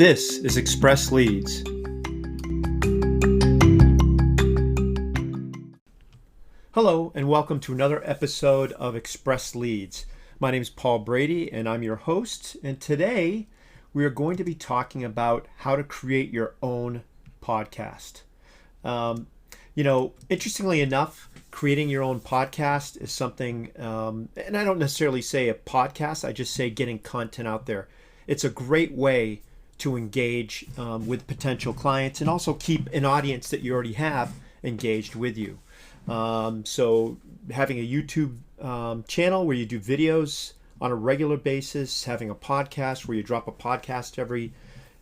This is Express Leads. Hello, and welcome to another episode of Express Leads. My name is Paul Brady, and I'm your host. And today, we are going to be talking about how to create your own podcast. Interestingly enough, creating your own podcast is something, and I don't necessarily say a podcast, I just say getting content out there. It's a great way to engage with potential clients and also keep an audience that you already have engaged with you. So having a YouTube channel where you do videos on a regular basis, having a podcast where you drop a podcast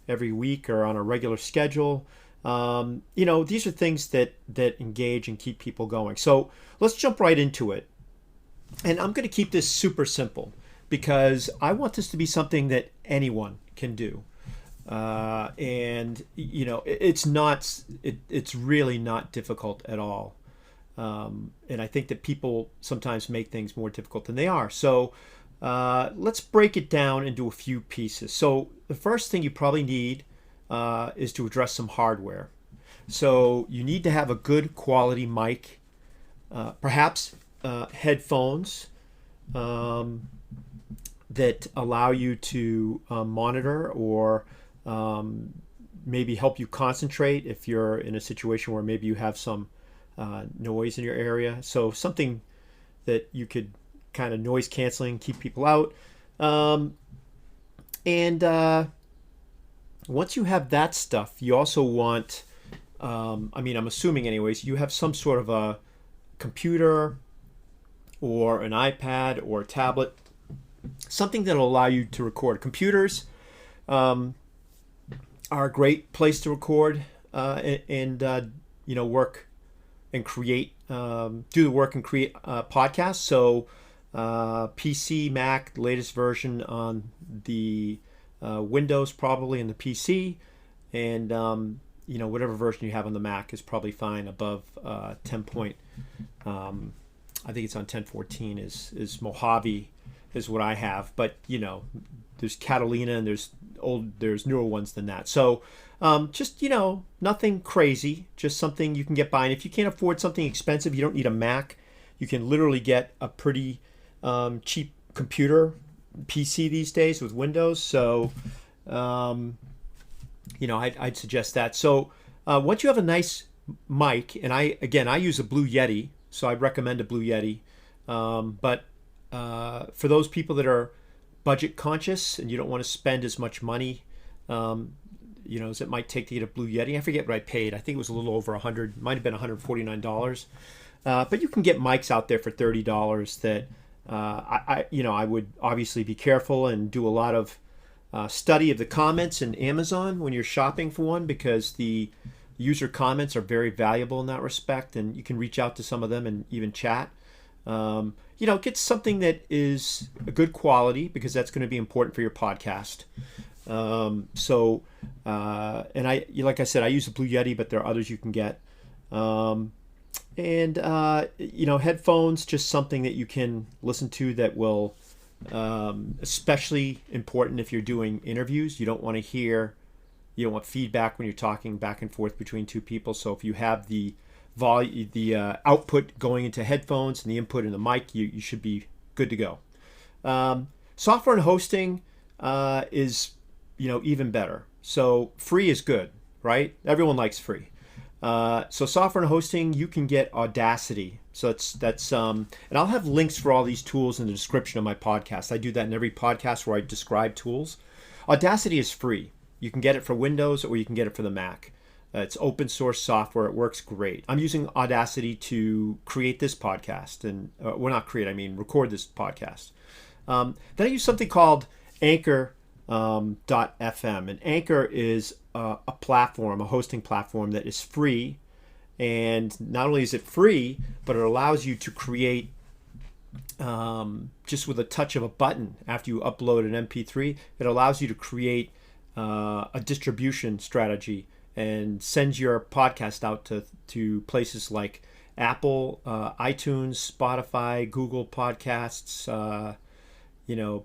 every week or on a regular schedule. These are things that engage and keep people going. So let's jump right into it. And I'm going to keep this super simple because I want this to be something that anyone can do. It's really not difficult at all. And I think that people sometimes make things more difficult than they are. So let's break it down into a few pieces. So the first thing you probably need is to address some hardware. So you need to have a good quality mic, perhaps headphones that allow you to monitor or maybe help you concentrate if you're in a situation where maybe you have some noise in your area. So something that you could kind of noise canceling, keep people out. Once you have that stuff, you also want, I'm assuming anyways, you have some sort of a computer or an iPad or a tablet, something that will allow you to record. Computers are a great place to record and work and create, do the work and create podcasts. So PC, Mac, the latest version on the Windows probably in the PC, and whatever version you have on the Mac is probably fine above 10 point. I think it's on 10.14 is Mojave is what I have, but there's Catalina and there's newer ones than that. So just nothing crazy, just something you can get by. And if you can't afford something expensive, you don't need a Mac. You can literally get a pretty cheap computer PC these days with Windows. So I'd suggest that. So once you have a nice mic, and I use a Blue Yeti, so I'd recommend a Blue Yeti. But for those people that are budget conscious and you don't want to spend as much money as it might take to get a Blue Yeti. I forget what I paid. I think it was a little over $100, might have been $149. But you can get mics out there for $30 that I would obviously be careful and do a lot of study of the comments in Amazon when you're shopping for one, because the user comments are very valuable in that respect, and you can reach out to some of them and even chat. Get something that is a good quality, because that's going to be important for your podcast. Like I said, I use a Blue Yeti, but there are others you can get. Headphones, just something that you can listen to that will, especially important if you're doing interviews. You don't want feedback when you're talking back and forth between two people. So if you have the output going into headphones and the input in the mic, you should be good to go. Software and hosting is even better. So free is good, right? Everyone likes free. So software and hosting, you can get Audacity. So that's and I'll have links for all these tools in the description of my podcast. I do that in every podcast where I describe tools. Audacity is free. You can get it for Windows or you can get it for the Mac. It's open source software. It works great. I'm using Audacity to create this podcast and record this podcast. Then I use something called Anchor. .fm, and Anchor is a hosting platform that is free, and not only is it free, but it allows you to create just with a touch of a button after you upload an MP3. It allows you to create a distribution strategy and sends your podcast out to places like Apple, iTunes, Spotify, Google Podcasts,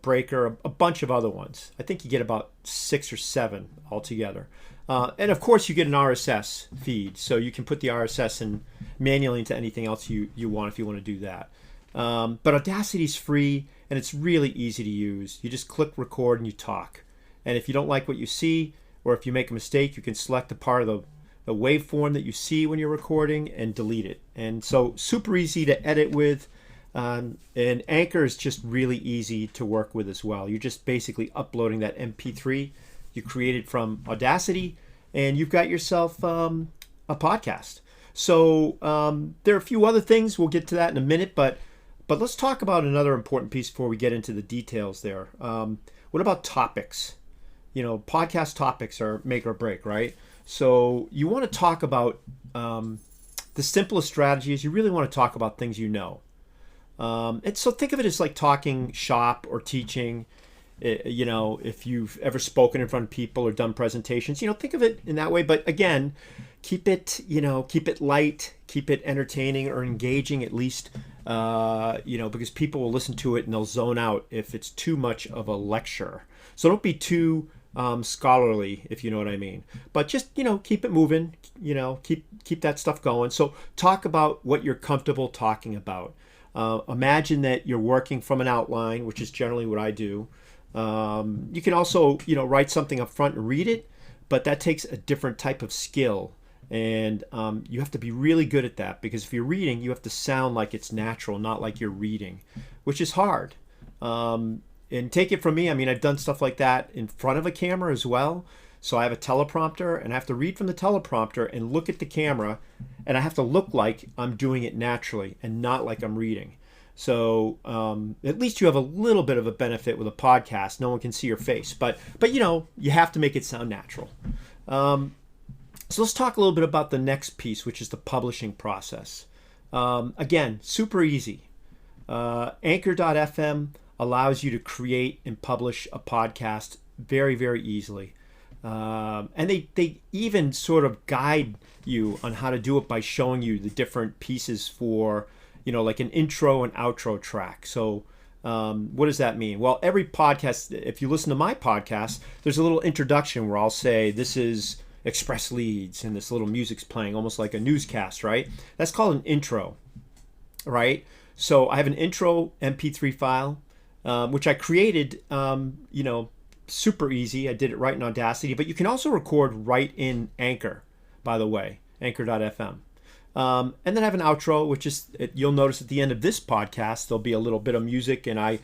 Breaker, a bunch of other ones. I think you get about 6 or 7 altogether. And of course, you get an RSS feed, so you can put the RSS in manually into anything else you want if you want to do that. But Audacity's free, and it's really easy to use. You just click record and you talk. And if you don't like what you see, or if you make a mistake, you can select a part of the waveform that you see when you're recording and delete it. And so super easy to edit with. And Anchor is just really easy to work with as well. You're just basically uploading that MP3 you created from Audacity, and you've got yourself a podcast. So there are a few other things. We'll get to that in a minute, but let's talk about another important piece before we get into the details there. What about topics? Podcast topics are make or break, right? So you want to talk about the simplest strategy is you really want to talk about things you know. And so think of it as like talking shop or teaching. If you've ever spoken in front of people or done presentations, think of it in that way. But again, keep it light, keep it entertaining or engaging at least, because people will listen to it and they'll zone out if it's too much of a lecture. So don't be too scholarly, if you know what I mean. But just, keep it moving, keep that stuff going. So talk about what you're comfortable talking about. Imagine that you're working from an outline, which is generally what I do. You can also, write something up front and read it, but that takes a different type of skill. And you have to be really good at that, because if you're reading, you have to sound like it's natural, not like you're reading, which is hard. And take it from me, I've done stuff like that in front of a camera as well. So I have a teleprompter, and I have to read from the teleprompter and look at the camera, and I have to look like I'm doing it naturally and not like I'm reading. So at least you have a little bit of a benefit with a podcast. No one can see your face, but you have to make it sound natural. So let's talk a little bit about the next piece, which is the publishing process. Again, super easy. Anchor.fm allows you to create and publish a podcast very, very easily. And they even sort of guide you on how to do it by showing you the different pieces for, like an intro and outro track. So what does that mean? Well, every podcast, if you listen to my podcast, there's a little introduction where I'll say, this is Express Leads, and this little music's playing, almost like a newscast, right? That's called an intro, right? So I have an intro MP3 file, which I created, super easy. I did it right in Audacity, but you can also record right in Anchor, by the way, anchor.fm. And then I have an outro, which is, you'll notice at the end of this podcast, there'll be a little bit of music, and I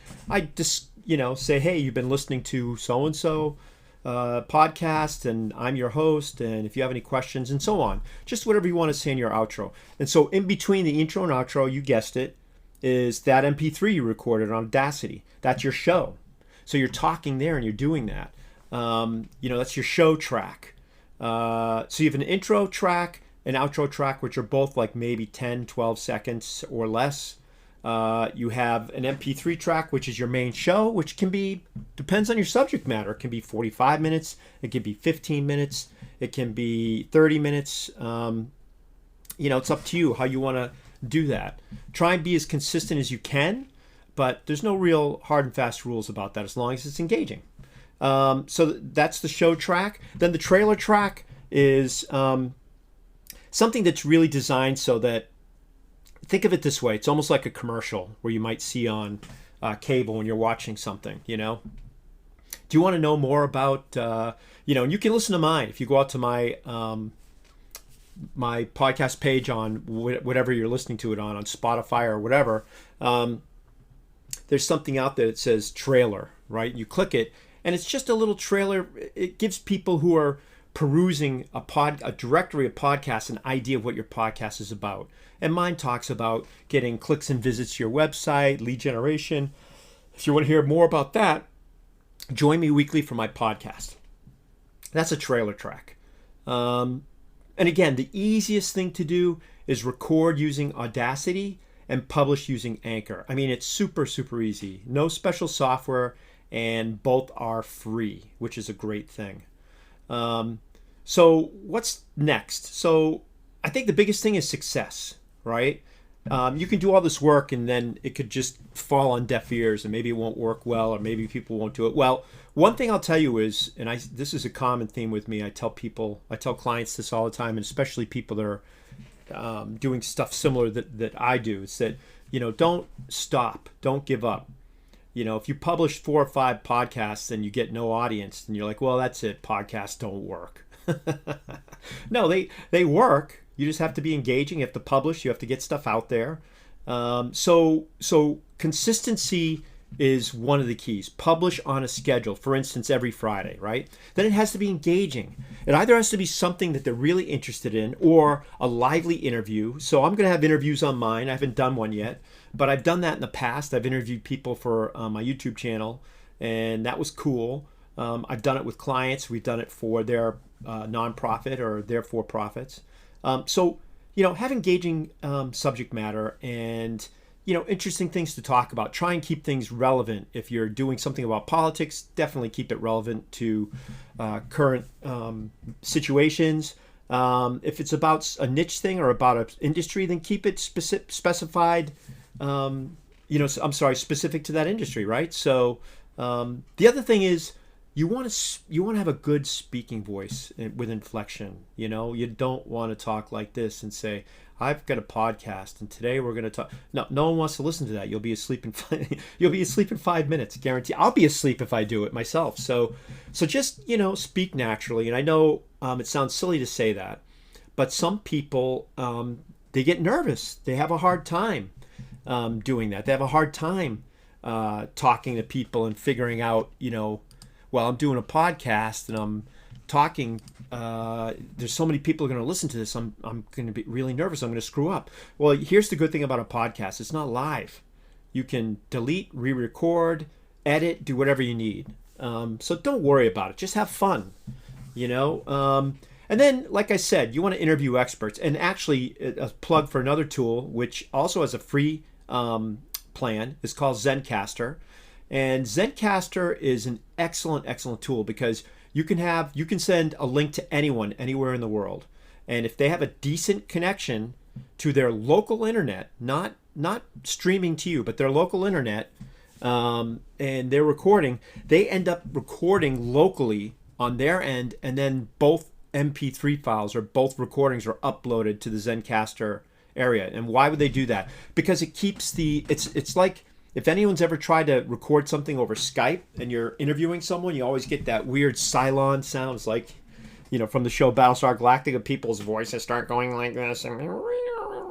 just, say, hey, you've been listening to so-and-so podcast, and I'm your host, and if you have any questions, and so on. Just whatever you want to say in your outro. And so in between the intro and outro, you guessed it, is that MP3 you recorded on Audacity. That's your show. So you're talking there and you're doing that. That's your show track. So you have an intro track, an outro track, which are both like maybe 10, 12 seconds or less. You have an MP3 track, which is your main show, which can be, depends on your subject matter. It can be 45 minutes. It can be 15 minutes. It can be 30 minutes. It's up to you how you want to do that. Try and be as consistent as you can, but there's no real hard and fast rules about that as long as it's engaging. So that's the show track. Then the trailer track is something that's really designed so that, think of it this way, it's almost like a commercial where you might see on cable when you're watching something, Do you want to know more about, and you can listen to mine. If you go out to my my podcast page on whatever you're listening to it on Spotify or whatever, there's something out there that says trailer, right? You click it, and it's just a little trailer. It gives people who are perusing a directory of podcasts an idea of what your podcast is about. And mine talks about getting clicks and visits to your website, lead generation. If you want to hear more about that, join me weekly for my podcast. That's a trailer track. And again, the easiest thing to do is record using Audacity and publish using Anchor. It's super, super easy. No special software, and both are free, which is a great thing. So what's next? So I think the biggest thing is success, right? you can do all this work and then it could just fall on deaf ears and maybe it won't work well or maybe people won't do it well. One thing I'll tell you is, and this is a common theme with me, I tell clients this all the time, and especially people that are doing stuff similar that I do. It's that, don't stop, don't give up. If you publish 4 or 5 podcasts and you get no audience, and you're like, well, that's it, podcasts don't work. No, they work. You just have to be engaging. You have to publish. You have to get stuff out there. So consistency is one of the keys. Publish on a schedule, for instance, every Friday, right? Then it has to be engaging. It either has to be something that they're really interested in or a lively interview. So I'm going to have interviews on mine. I haven't done one yet, but I've done that in the past. I've interviewed people for my YouTube channel, and that was cool. I've done it with clients. We've done it for their nonprofit or their for-profits. So have engaging subject matter and interesting things to talk about. Try and keep things relevant. If you're doing something about politics, definitely keep it relevant to current situations. If it's about a niche thing or about an industry, then keep it specified. Specific to that industry, right? So the other thing is you want to have a good speaking voice with inflection. You don't want to talk like this and say, I've got a podcast and today we're going to talk. No one wants to listen to that. You'll be asleep in 5 minutes, guarantee. I'll be asleep if I do it myself. So just speak naturally. And I know it sounds silly to say that, but some people they get nervous. They have a hard time doing that. They have a hard time talking to people and figuring out well, I'm doing a podcast and I'm talking. There's so many people are going to listen to this. I'm going to be really nervous. I'm going to screw up. Well, here's the good thing about a podcast. It's not live. You can delete, re-record, edit, do whatever you need. So don't worry about it. Just have fun, And then, like I said, you want to interview experts. And actually, a plug for another tool, which also has a free plan, is called Zencastr. And Zencastr is an excellent, excellent tool because you can send a link to anyone, anywhere in the world. And if they have a decent connection to their local internet, not streaming to you, but their local internet, and they're recording, they end up recording locally on their end, and then both MP3 files or both recordings are uploaded to the Zencastr area. And why would they do that? Because it keeps it's like, if anyone's ever tried to record something over Skype and you're interviewing someone, you always get that weird Cylon sound. It's like, from the show Battlestar Galactica, people's voices start going like this, and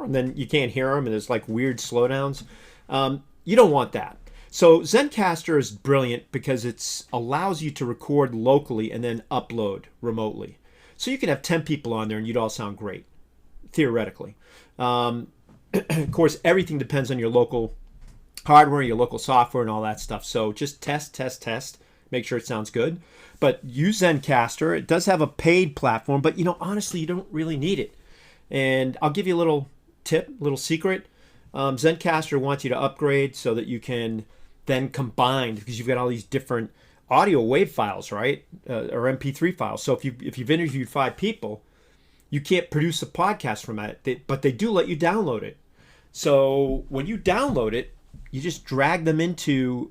then you can't hear them, and there's like weird slowdowns. You don't want that. So Zencastr is brilliant because it allows you to record locally and then upload remotely. So you can have 10 people on there and you'd all sound great, theoretically. Of course, everything depends on your local hardware, your local software, and all that stuff. So just test, make sure it sounds good. But use Zencastr. It does have a paid platform, but honestly, you don't really need it. And I'll give you a little tip, little secret. Zencastr wants you to upgrade so that you can then combine, because you've got all these different audio wave files, right? Or MP3 files. So if you've interviewed 5 people, you can't produce a podcast from that, but they do let you download it. So when you download it, you just drag them into,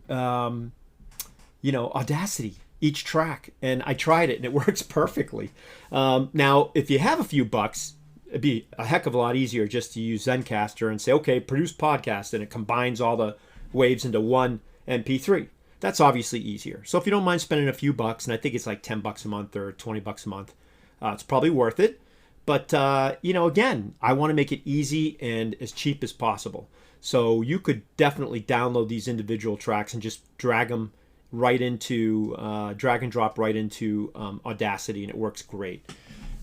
Audacity, each track. And I tried it, and it works perfectly. Now, if you have a few bucks, it'd be a heck of a lot easier just to use Zencastr and say, okay, produce podcast, and it combines all the waves into one MP3. That's obviously easier. So if you don't mind spending a few bucks, and I think it's like $10 a month or $20 a month, it's probably worth it. But, again, I want to make it easy and as cheap as possible. So you could definitely download these individual tracks and just drag and drop right into Audacity, and it works great.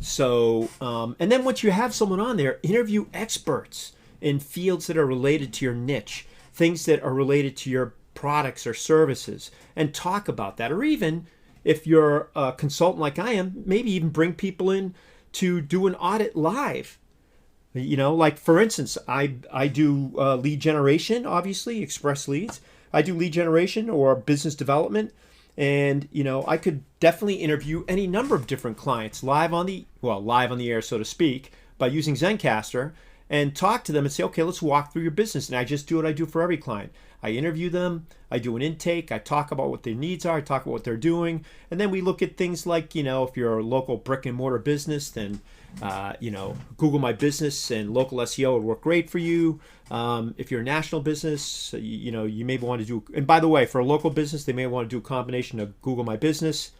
So, and then once you have someone on there, interview experts in fields that are related to your niche, things that are related to your products or services, and talk about that. Or even if you're a consultant like I am, maybe even bring people in to do an audit live. Like for instance, I do lead generation, obviously, express leads. I do lead generation or business development. And, I could definitely interview any number of different clients live on the air, so to speak, by using Zencastr. and talk to them and say, okay, let's walk through your business. And I just do what I do for every client. I interview them, I do an intake, I talk about what their needs are, I talk about what they're doing, and then we look at things like, if you're a local brick and mortar business, then Google My Business and local SEO would work great for you. If you're a national business, you may want to do, and by the way, for a local business, they may want to do a combination of Google My Business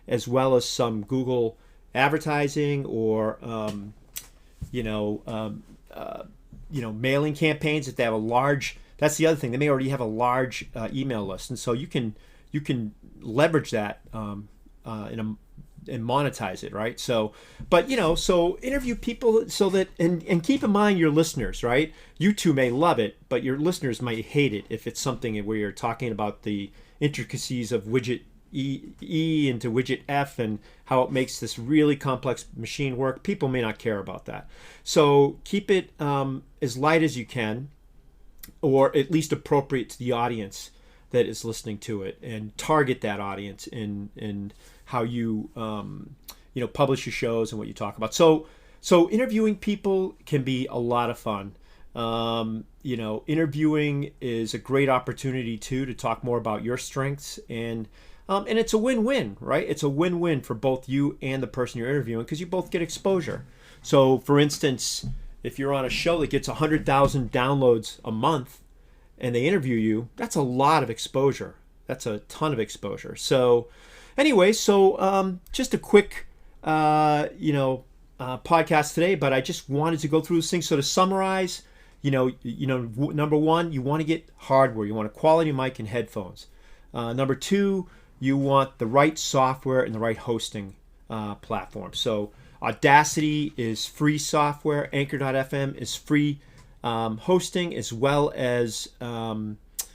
as well as some Google advertising or, mailing campaigns if they have a large. That's the other thing. They may already have a large email list, and so you can leverage that and monetize it, right? So, so interview people so that and keep in mind your listeners, right? You two may love it, but your listeners might hate it if it's something where you're talking about the intricacies of widget E into widget F and how it makes this really complex machine work. People may not care about that. So keep it as light as you can, or at least appropriate to the audience that is listening to it, and target that audience in how you publish your shows and what you talk about. So interviewing people can be a lot of fun. Interviewing is a great opportunity too to talk more about your strengths, and it's a win-win, right? It's a win-win for both you and the person you're interviewing because you both get exposure. So for instance, if you're on a show that gets 100,000 downloads a month and they interview you, that's a lot of exposure. That's a ton of exposure. So anyway, just a quick, podcast today, but I just wanted to go through this thing. So to summarize, number one, you want to get hardware. You want a quality mic and headphones. Number two, you want the right software and the right hosting platform. So Audacity is free software. Anchor.fm is free hosting, as well as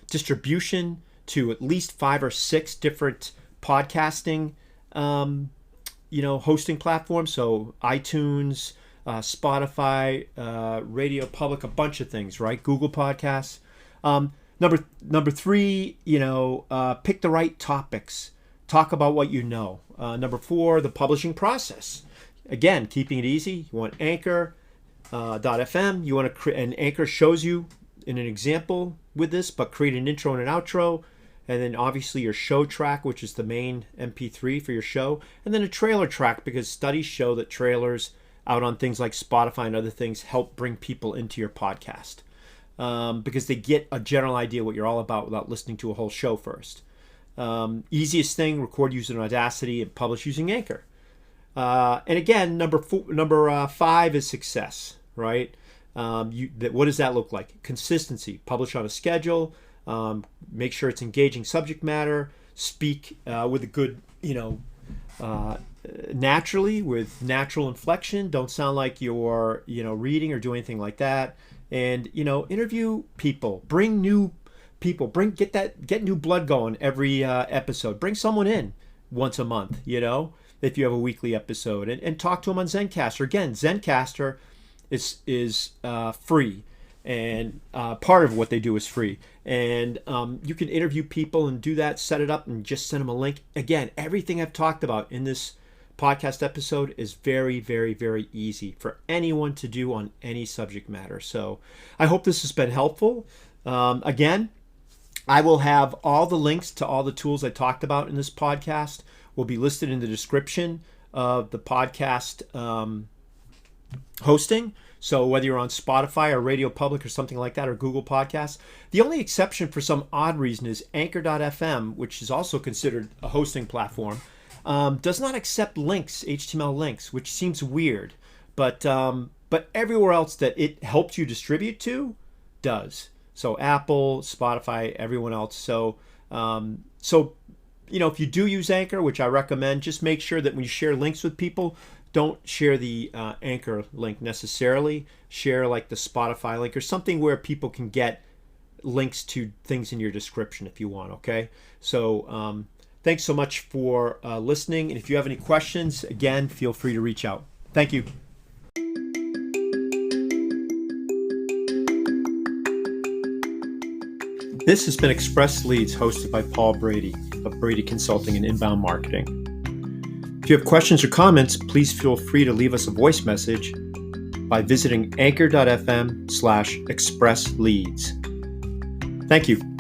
distribution to at least 5 or 6 different podcasting hosting platforms. So iTunes, Spotify, Radio Public, a bunch of things, right? Google Podcasts. Number three, pick the right topics. Talk about what you know. Number 4, the publishing process. Again, keeping it easy. You want Anchor.fm. You want to and Anchor shows you in an example with this, but create an intro and an outro, and then obviously your show track, which is the main MP3 for your show, and then a trailer track, because studies show that trailers out on things like Spotify and other things help bring people into your podcast. Because they get a general idea what you're all about without listening to a whole show first. Easiest thing, record using Audacity and publish using Anchor. And again, number 5 is success, right? What does that look like? Consistency. Publish on a schedule. Make sure it's engaging subject matter. Speak with a good, naturally, with natural inflection. Don't sound like you're, reading or doing anything like that. And interview people, bring new people, get new blood going every episode. Bring someone in once a month, if you have a weekly episode, and talk to them on Zencastr. Again, Zencastr is free, and part of what they do is free. And you can interview people and do that, set it up, and just send them a link. Again, everything I've talked about in this podcast episode is very, very, very easy for anyone to do on any subject matter. So I hope this has been helpful. Again, I will have all the links to all the tools I talked about in this podcast will be listed in the description of the podcast hosting. So whether you're on Spotify or Radio Public or something like that, or Google Podcasts, the only exception for some odd reason is Anchor.fm, which is also considered a hosting platform, does not accept links, HTML links, which seems weird, but everywhere else that it helps you distribute to does. So Apple, Spotify, everyone else. So if you do use Anchor, which I recommend, just make sure that when you share links with people, don't share the Anchor link necessarily. Share like the Spotify link or something where people can get links to things in your description if you want. Okay, so. Thanks so much for listening. And if you have any questions, again, feel free to reach out. Thank you. This has been Express Leads, hosted by Paul Brady of Brady Consulting and Inbound Marketing. If you have questions or comments, please feel free to leave us a voice message by visiting anchor.fm/expressleads. Thank you.